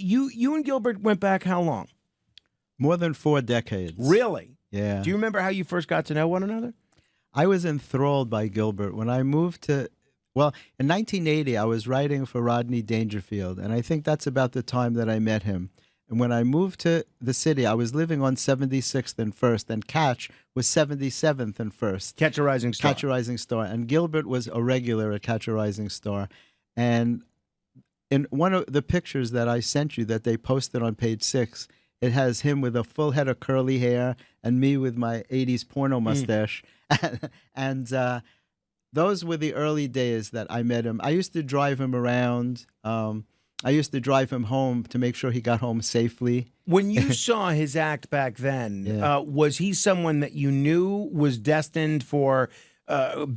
you and Gilbert went back how long? More than 4 decades. Really? Yeah. Do you remember how you first got to know one another? I was enthralled by Gilbert. When I moved to, well, in 1980, I was writing for Rodney Dangerfield, and I think that's about the time that I met him. And when I moved to the city, I was living on 76th and 1st, and Catch was 77th and 1st. Catch a Rising Star. Catch a Rising Star. And Gilbert was a regular at Catch a Rising Star. And in one of the pictures that I sent you that they posted on page 6, it has him with a full head of curly hair and me with my 80s porno mustache. And those were the early days that I met him. I used to drive him around. I used to drive him home to make sure he got home safely. When you saw his act back then, was he someone that you knew was destined for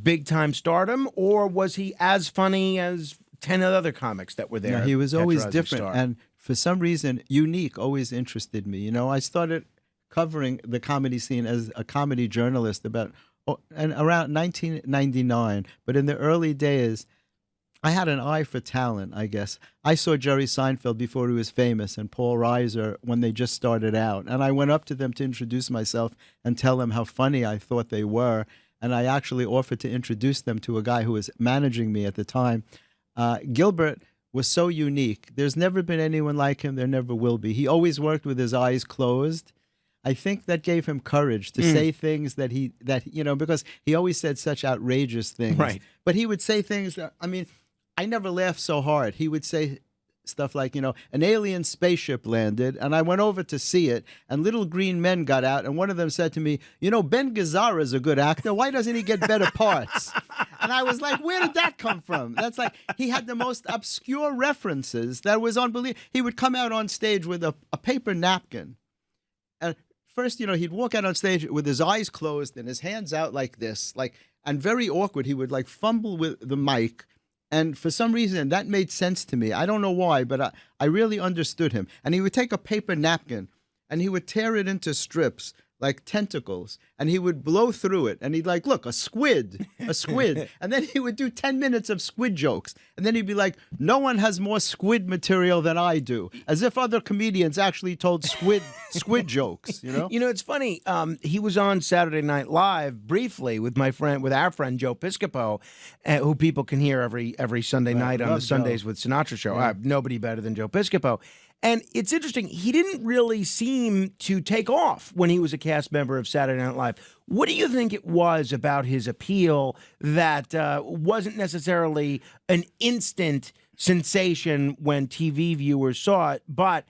big-time stardom, or was he as funny as 10 other comics that were there? No, he was at always Rising different. Star? And for some reason, unique always interested me. You know, I started covering the comedy scene as a comedy journalist and around 1999. But in the early days, I had an eye for talent, I guess. I saw Jerry Seinfeld before he was famous and Paul Reiser when they just started out. And I went up to them to introduce myself and tell them how funny I thought they were. And I actually offered to introduce them to a guy who was managing me at the time. Gilbert was so unique. There's never been anyone like him. There never will be. He always worked with his eyes closed. I think that gave him courage to say things that because he always said such outrageous things. Right. But he would say things that, I never laughed so hard. He would say stuff like, an alien spaceship landed, and I went over to see it, and little green men got out, and one of them said to me, Ben Gazzara is a good actor. Why doesn't he get better parts? And I was like, where did that come from? That's like, he had the most obscure references that was unbelievable. He would come out on stage with a paper napkin. And first, he'd walk out on stage with his eyes closed and his hands out like this, and very awkward. He would fumble with the mic. And for some reason, that made sense to me. I don't know why, but I really understood him. And he would take a paper napkin, and he would tear it into strips like tentacles, and he would blow through it. And he'd look, a squid. And then he would do 10 minutes of squid jokes. And then he'd be like, no one has more squid material than I do, as if other comedians actually told squid jokes, It's funny. He was on Saturday Night Live briefly with our friend Joe Piscopo, who people can hear every Sunday night on the Sundays with Sinatra show. Yeah. I have nobody better than Joe Piscopo. And it's interesting, he didn't really seem to take off when he was a cast member of Saturday Night Live. What do you think it was about his appeal that wasn't necessarily an instant sensation when TV viewers saw it, but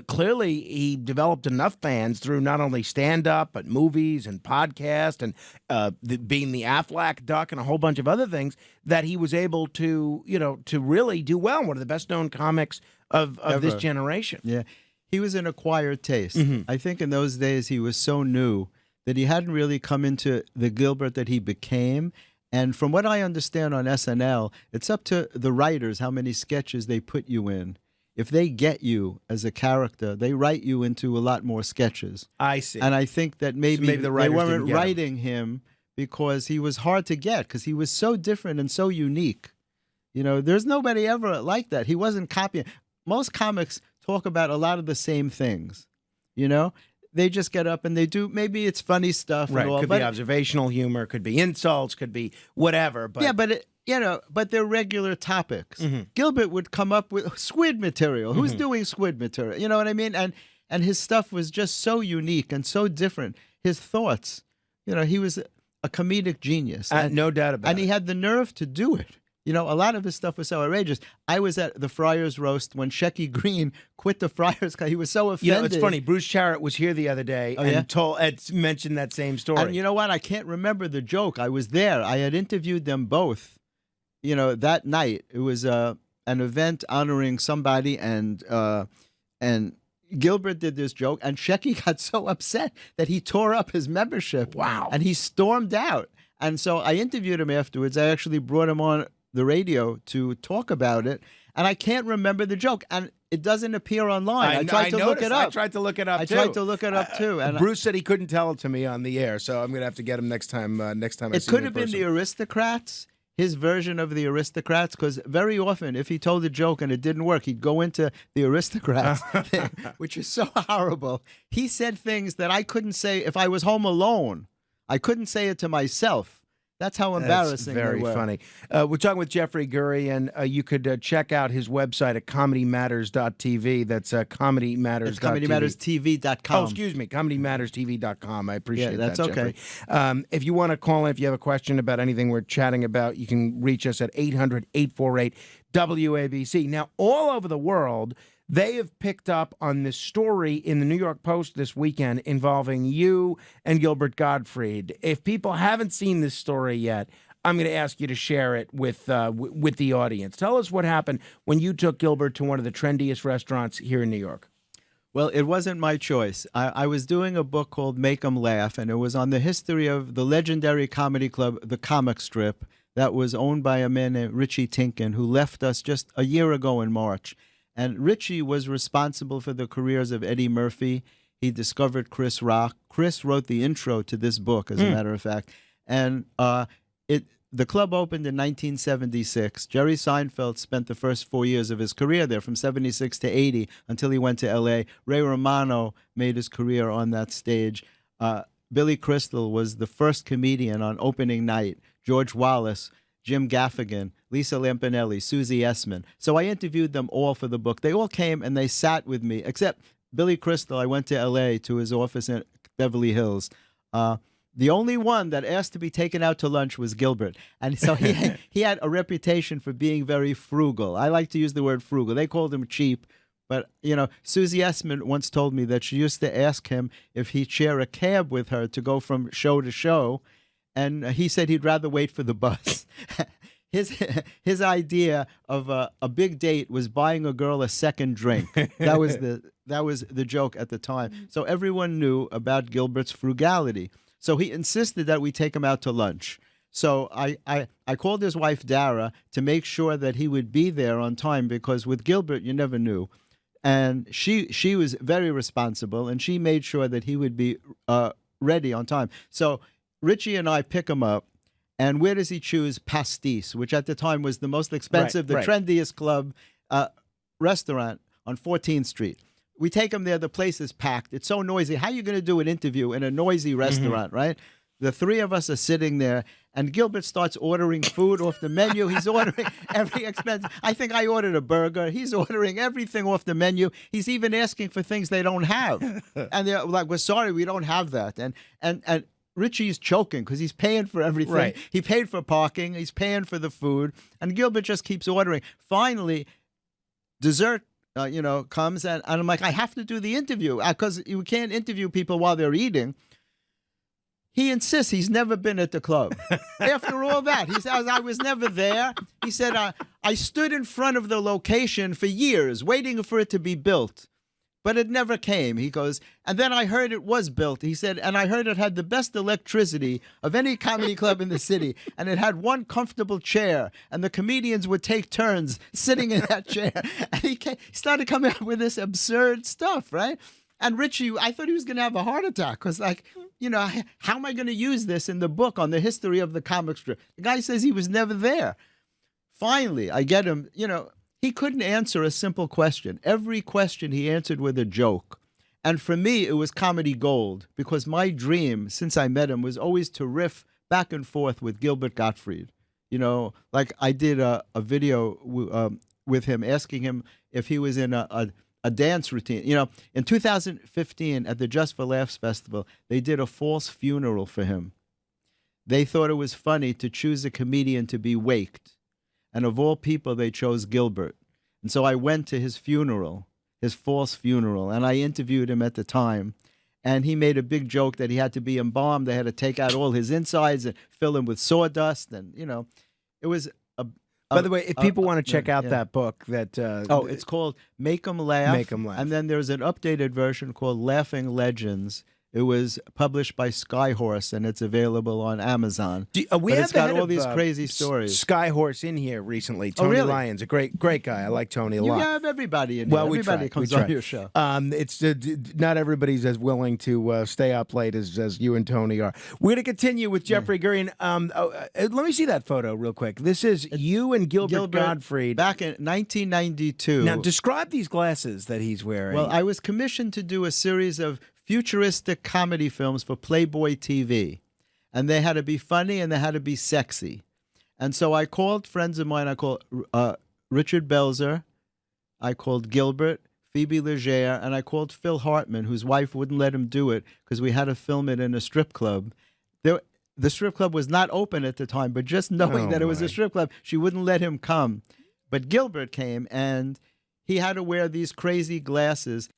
clearly he developed enough fans through not only stand-up, but movies and podcast and being the Aflac Duck and a whole bunch of other things that he was able to, to really do well. One of the best-known comics of this generation. Yeah. He was an acquired taste. Mm-hmm. I think in those days he was so new that he hadn't really come into the Gilbert that he became. And from what I understand on SNL, it's up to the writers how many sketches they put you in. If they get you as a character, they write you into a lot more sketches. I see. And I think that maybe the they writers weren't didn't get writing him because he was hard to get, because he was so different and so unique. There's nobody ever like that. He wasn't copying. Most comics talk about a lot of the same things. They just get up and they do, maybe it's funny stuff. Right. And all, Could be observational humor, could be insults, could be whatever. But yeah, but they're regular topics. Mm-hmm. Gilbert would come up with squid material. Who's doing squid material? You know what I mean? And his stuff was just so unique and so different. His thoughts, he was a comedic genius. No doubt about it. And he had the nerve to do it. A lot of his stuff was so outrageous. I was at the Friars Roast when Shecky Green quit the Friars. He was so offended. It's funny. Bruce Charrett was here the other day and mentioned that same story. And you know what? I can't remember the joke. I was there. I had interviewed them both, that night. It was an event honoring somebody, and Gilbert did this joke, and Shecky got so upset that he tore up his membership. Wow. And he stormed out. And so I interviewed him afterwards. I actually brought him on the radio to talk about it, and I can't remember the joke, and it doesn't appear online. I tried to look it up. I tried to look it up too. And Bruce said he couldn't tell it to me on the air, so I'm going to have to get him next time. It could have been the Aristocrats. his version of the Aristocrats, because very often if he told a joke and it didn't work, he'd go into the Aristocrats, which is so horrible. He said things that I couldn't say if I was home alone. I couldn't say it to myself. That's how embarrassing That's very they were. funny. We're talking with Jeffrey Gurian. You could check out his website at comedymatters.tv. That's comedymatters.tv. It's comedymatterstv.com. Oh, excuse me, comedymatterstv.com. I appreciate Yeah, that's that, okay. Jeffrey. If you want to call in, if you have a question about anything we're chatting about, you can reach us at 800-848-WABC. Now, all over the world, they have picked up on this story in the New York Post this weekend involving you and Gilbert Gottfried. If people haven't seen this story yet, I'm going to ask you to share it with the audience. Tell us what happened when you took Gilbert to one of the trendiest restaurants here in New York. Well, it wasn't my choice. I was doing a book called Make 'em Laugh, and it was on the history of the legendary comedy club, the Comic Strip, that was owned by a man named Richie Tinkin, who left us just a year ago in March. And Richie was responsible for the careers of Eddie Murphy. He discovered Chris Rock. Chris wrote the intro to this book, as a matter of fact. And the club opened in 1976. Jerry Seinfeld spent the first 4 years of his career there, from 76 to 80, until he went to L.A. Ray Romano made his career on that stage. Billy Crystal was the first comedian on opening night. George Wallace, Jim Gaffigan, Lisa Lampanelli, Susie Essman. So I interviewed them all for the book. They all came and they sat with me, except Billy Crystal. I went to L.A. to his office in Beverly Hills. The only one that asked to be taken out to lunch was Gilbert. And so he had a reputation for being very frugal. I like to use the word frugal. They called him cheap. But, Susie Essman once told me that she used to ask him if he'd share a cab with her to go from show to show. And he said he'd rather wait for the bus. His idea of a big date was buying a girl a second drink. That was the joke at the time. So everyone knew about Gilbert's frugality. So he insisted that we take him out to lunch. So I called his wife Dara to make sure that he would be there on time, because with Gilbert you never knew. And she was very responsible, and she made sure that he would be ready on time. So Richie and I pick him up, and where does he choose? Pastis, which at the time was the most expensive, the trendiest club restaurant on 14th Street. We take him there. The place is packed. It's so noisy. How are you going to do an interview in a noisy restaurant, right? The three of us are sitting there, and Gilbert starts ordering food off the menu. He's ordering every expense. I think I ordered a burger. He's ordering everything off the menu. He's even asking for things they don't have. And they're like, we're sorry, we don't have that. And Richie's choking because he's paying for everything. Right. He paid for parking. He's paying for the food. And Gilbert just keeps ordering. Finally, dessert comes, and I'm like, I have to do the interview because you can't interview people while they're eating. He insists he's never been at the club. After all that, he says, I was never there. He said, I stood in front of the location for years waiting for it to be built, but it never came. He goes, and then I heard it was built. He said, and I heard it had the best electricity of any comedy club in the city, and it had one comfortable chair, and the comedians would take turns sitting in that chair. And he started coming up with this absurd stuff, right? And Richie, I thought he was going to have a heart attack because, how am I going to use this in the book on the history of the comic strip? The guy says he was never there. Finally, I get him, he couldn't answer a simple question. Every question he answered with a joke. And for me, it was comedy gold, because my dream, since I met him, was always to riff back and forth with Gilbert Gottfried. Like I did a video with him, asking him if he was in a dance routine. In 2015 at the Just for Laughs Festival, they did a false funeral for him. They thought it was funny to choose a comedian to be waked. And of all people, they chose Gilbert. And so I went to his funeral, his false funeral, and I interviewed him at the time. And he made a big joke that he had to be embalmed. They had to take out all his insides and fill him with sawdust. And, it was By the way, if people want to check out that book, it's called Make 'em Laugh. Make 'em Laugh. And then there's an updated version called Laughing Legends. It was published by Skyhorse, and it's available on Amazon. We But had it's the got head all of, these crazy stories. Skyhorse in here recently. Tony really? Lyons, a great guy. I like Tony a You lot. have everybody in Well, here. we Everybody try. comes We try. on your show. It's not everybody's as willing to stay up late as you and Tony are. We're going to continue with Jeffrey Gurian. Let me see that photo real quick. This is you and Gilbert Gottfried back in 1992. Now, describe these glasses that he's wearing. Well, I was commissioned to do a series of futuristic comedy films for Playboy TV. And they had to be funny and they had to be sexy. And so I called friends of mine. I called Richard Belzer. I called Gilbert, Phoebe Legere, and I called Phil Hartman, whose wife wouldn't let him do it because we had to film it in a strip club. The strip club was not open at the time, but just knowing that it was a strip club, she wouldn't let him come. But Gilbert came, and he had to wear these crazy glasses.